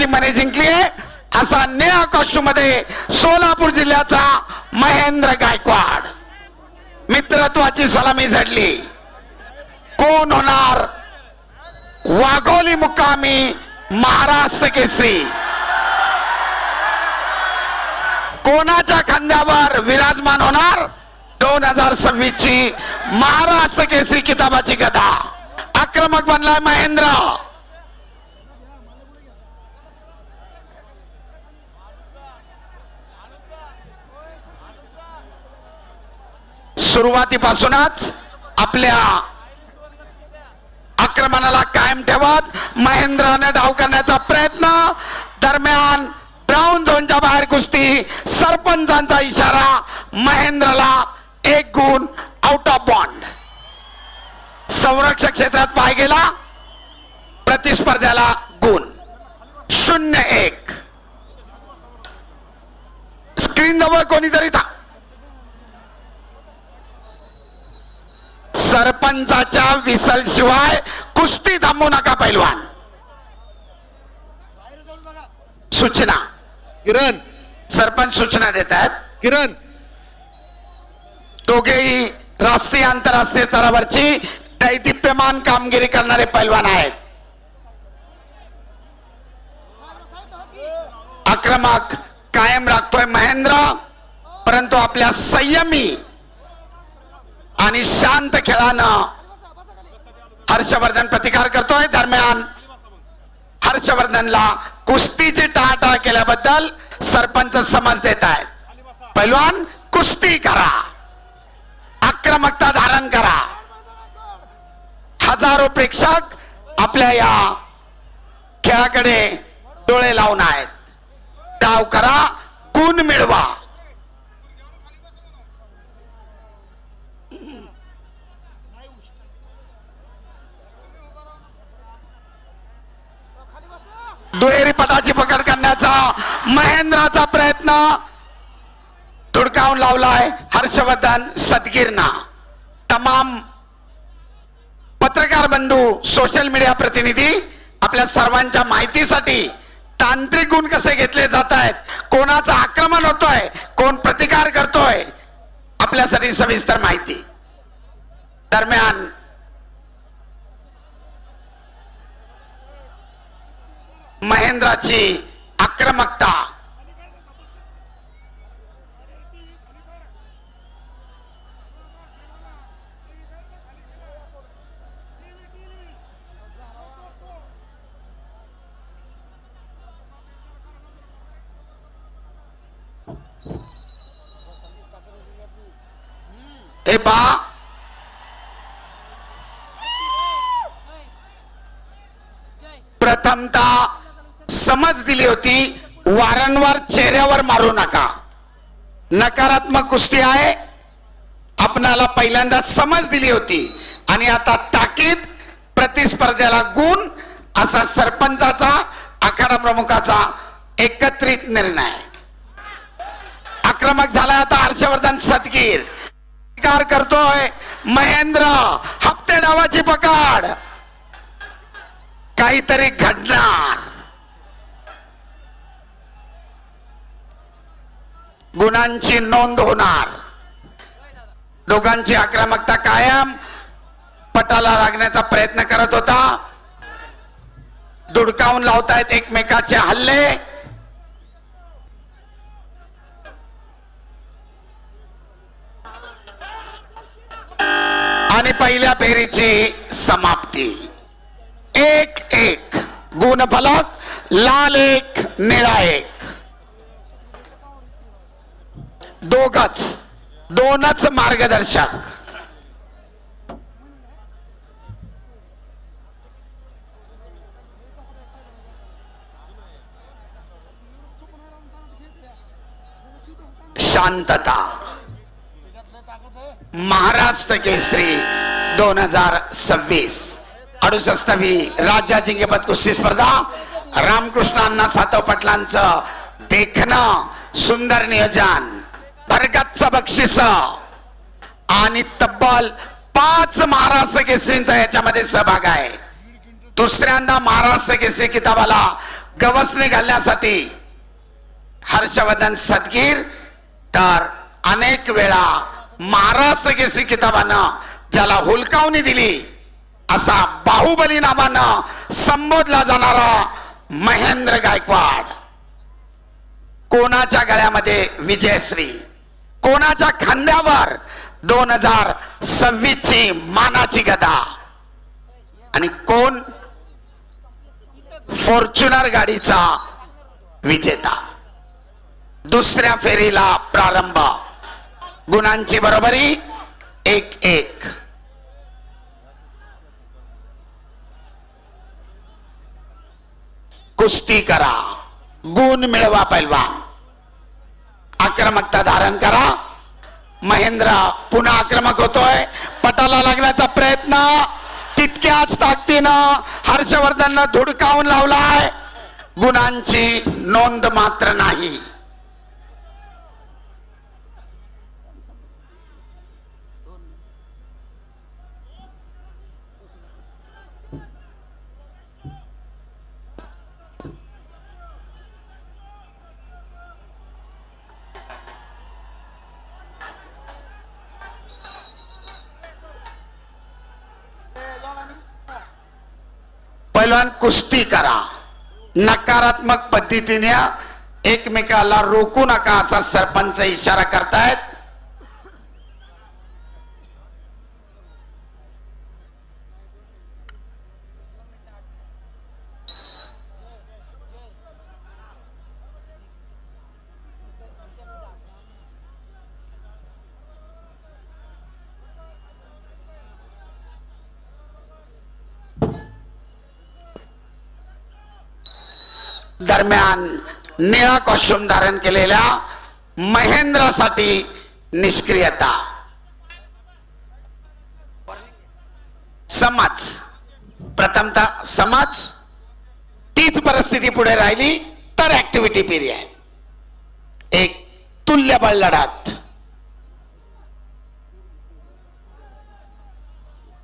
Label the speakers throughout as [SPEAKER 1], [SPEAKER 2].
[SPEAKER 1] ची मने जिंकली आहे असा निळ्या कॉस्ट्यूम मध्ये सोलापूर जिल्ह्याचा महेंद्र गायकवाड मित्रत्वाची सलामी झडली. कोण होणार वाघोली मुक्कामी महाराष्ट्र केसरी? कोणाच्या खांद्यावर विराजमान होणार 2026 ची महाराष्ट्र केसरी किताबाची गदा? आक्रमक बनलाय महेंद्र. सुरुवातीपासूनच आपल्या आक्रमणाला कायम ठेवत महेंद्राने डाव करण्याचा प्रयत्न. दरम्यान ब्राऊन झोनच्या बाहेर कुस्ती. सरपंचांचा इशारा. महेंद्रला 1 गुण आउट ऑफ बॉन्ड. संरक्षक क्षेत्रात पाय गेला. प्रतिस्पर्ध्याला गुण 0-1. स्क्रीन जवळ कोणीतरी था. सरपंचाच्या विसल शिवाय कुस्ती थांबवू नका पैलवान. सूचना.
[SPEAKER 2] किरण
[SPEAKER 1] सरपंच सूचना देत आहेत.
[SPEAKER 2] किरण
[SPEAKER 1] दोघेही राष्ट्रीय आंतरराष्ट्रीय स्तरावरची दैदिप्यमान कामगिरी करणारे पैलवान आहेत. आक्रमक कायम राखतोय महेंद्र, परंतु आपल्या संयमी आणि शांत खेळानं हर्षवर्धन प्रतिकार करतोय. दरम्यान हर्षवर्धनला कुस्तीची टाळाटाळ केल्याबद्दल सरपंच समज देत आहेत. पैलवान कुस्ती करा, आक्रमकता धारण करा. हजारो प्रेक्षक आपल्या या खेळाकडे डोळे लावून आहेत. डाव करा, गुण मिळवा. दुहेरी पटाची पकड करण्याचा महेंद्राचा प्रयत्न धुडकावून लावलाय हर्षवर्धन सदगीरना. तमाम पत्रकार बंधू, सोशल मीडिया प्रतिनिधी, आपल्या सर्वांच्या माहितीसाठी तांत्रिक गुण कसे घेतले जात आहेत, कोणाचं आक्रमण होतोय, कोण प्रतिकार करतोय, आपल्यासाठी सविस्तर माहिती. दरम्यान महेंद्राची आक्रमकता. हे पहा, प्रथमतः समज दिली होती वारंवार चेहऱ्यावर मारू नका. नकारात्मक कुस्ती आहे. आपणाला पहिल्यांदा समज दिली होती आणि आता ताकीद. प्रतिस्पर्ध्याला गुण असा सरपंचाचा, आखाडा प्रमुखाचा एकत्रित निर्णय. आक्रमक झाला आता हर्षवर्धन सदगीर. प्रतिकार करतोय महेंद्र. हप्ते डावाची पकड. काहीतरी घडणार. गुणांची नोंद होणार. दोघांची आक्रमकता कायम. पटाला लागण्याचा प्रयत्न करत होता. धुडकावून लावतायत एकमेकाचे हल्ले. आणि पहिल्या फेरीची समाप्ती. 1-1 गुणफलक. लाल 1 निळा 1. दोनच मार्गदर्शक. शांतता. महाराष्ट्र केसरी 2026 68वी राज्य जिंकपद कुस्ती स्पर्धा. रामकृष्ण अण्णा सातव पाटलांचं देखणं, सुंदर नियोजन, भरगच्च बक्षीस आणि तब्बल 5 महाराष्ट्र केसरींचा याच्यामध्ये सहभाग आहे. दुसऱ्यांदा महाराष्ट्र केसरी किताबाला गवसणी घालण्यासाठी हर्षवर्धन सदगीर, तर अनेक वेळा महाराष्ट्र केसरी किताबानं ज्याला हुलकावणी दिली असा बाहुबली नावानं संबोधला जाणारा महेंद्र गायकवाड, कोणाच्या गळ्यामध्ये विजयश्री, कोणाच्या खांद्यावर 2026 ची मानाची गदा, आणि कोण फॉर्च्युनर गाडीचा विजेता. दुसऱ्या फेरीला प्रारंभ, गुणांची बरोबरी 1-1. कुस्ती करा, गुण मिळवा पैलवान, आक्रमकता धारण करा. महेंद्र पुन्हा आक्रमक होतोय, पटाला लागण्याचा प्रयत्न, तितक्याच ताकदीनं हर्षवर्धननं धुडकावून लावलाय. गुणांची नोंद मात्र नाही. पैलवान कुस्ती करा, नकारात्मक पद्धतीने एकमेकाला रोखू नका असा सरपंच इशारा करतायत. दरम्यान निळा कॉस्ट्युम धारण केलेल्या महेंद्रसाठी निष्क्रियता. समाज प्रथमतः समाज तीच परिस्थिती पुढे राहिली तर ऍक्टिव्हिटी पिरियड, एक तुल्यबळ लढत.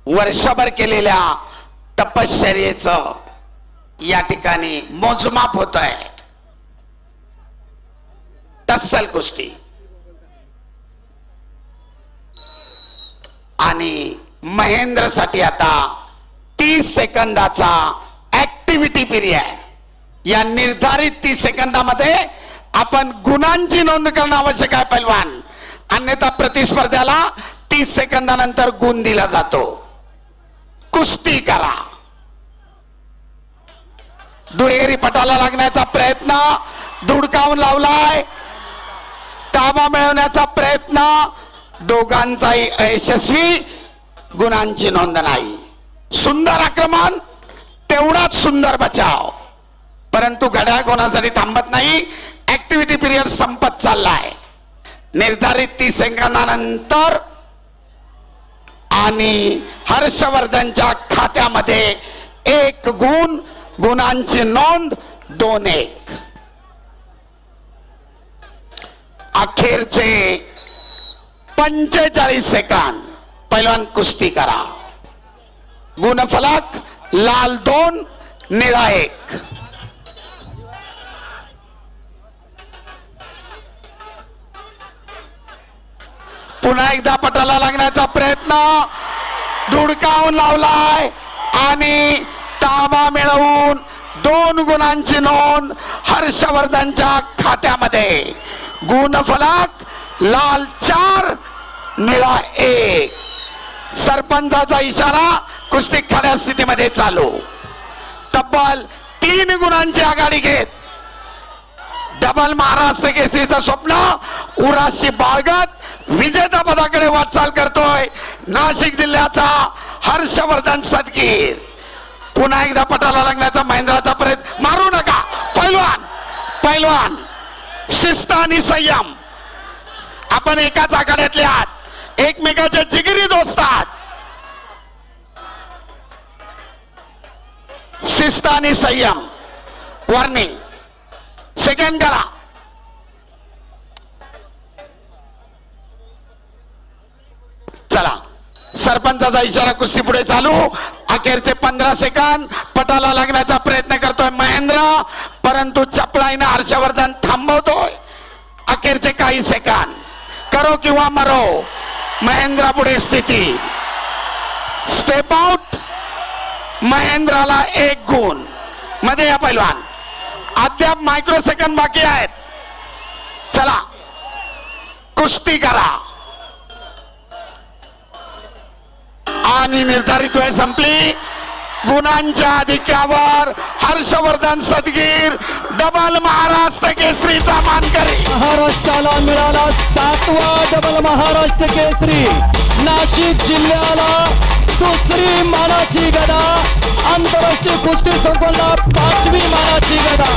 [SPEAKER 1] वर्षभर केलेल्या तपश्चर्येचं या ठिकाणी मोजमाप होत आहे. तस्सल कुस्ती आणि महेंद्रसाठी आता 30 सेकंदाचा ऍक्टिव्हिटी पिरियड. या निर्धारित 30 सेकंदामध्ये आपण गुणांची नोंद करणं आवश्यक आहे पैलवान, अन्यथा प्रतिस्पर्ध्याला 30 सेकंदानंतर गुण दिला जातो. कुस्ती करा. दुहेरी पटाला लागण्याचा प्रयत्न, धुडकावून लावलाय. ताबा मिळवण्याचा प्रयत्न, दोघांचाही अयशस्वी. गुणांची नोंद नाही. सुंदर आक्रमण, तेवढाच सुंदर बचाव, परंतु घड्याळ कोणासाठी थांबत नाही. ऍक्टिव्हिटी पिरियड संपत चाललाय. निर्धारित 30 सेकंदानंतर आणि हर्षवर्धनच्या खात्यामध्ये 1 गुण. गुणांची नोंद 2-1. अखेरचे 45 सेकंद. पैलवान कुस्ती करा. गुणफलक लाल 2 निळा 1. पुन्हा एकदा पटाला लागण्याचा प्रयत्न, धुडकावून लावलाय आणि ताबा मिळवून 2 गुणांची नोंद हर्षवर्धनच्या खात्यामध्ये. गुणफलक लाल 4 निळा 1. सरपंचाचा इशारा, कुस्ती खड्या स्थितीमध्ये चालू. तब्बल 3 गुणांची आघाडी घेत डबल महाराष्ट्र केसरीचं स्वप्न उराशी बाळगत विजेता पदाकडे वाटचाल करतोय नाशिक जिल्ह्याचा हर्षवर्धन सदगीर. पुन्हा एकदा पटाला लागण्याचा महेंद्राचा प्रयत्न. मारू नका पैलवान. पैलवान शिस्त आणि संयम. आपण एकाच आघाड्यातले आहात, एकमेकाचे जिगरी दोस्त आहात. शिस्त आणि संयम. वॉर्निंग. सेकंड करा. चला, सरपंचाचा इशारा, कुस्ती पुढे चालू. अखेरचे 15 सेकंद. पटाला लागण्याचा प्रयत्न करतोय महेंद्र, परंतु परंतु चपळाईनं हर्षवर्धन थांबवतोय अखेरचे काही सेकंद. करो किंवा मरो, महेंद्रा पुढे स्थिती. स्टेप आउट, महेंद्राला 1 गुण. मध्ये या पैलवान, अद्याप मायक्रो सेकंद बाकी आहेत. चला कुस्ती करा. आणि निर्धारित वेळ संपली. गुणांच्या अधिक्यावर हर्षवर्धन सदगीर डबल महाराष्ट्र केसरीचा मानकरी.
[SPEAKER 2] महाराष्ट्राला मिळाला 7वा डबल महाराष्ट्र केसरी. नाशिक जिल्ह्याला दुसरी मानाची गदा. आंतरराष्ट्रीय कुस्ती संकुलात 5वी मानाची गदा.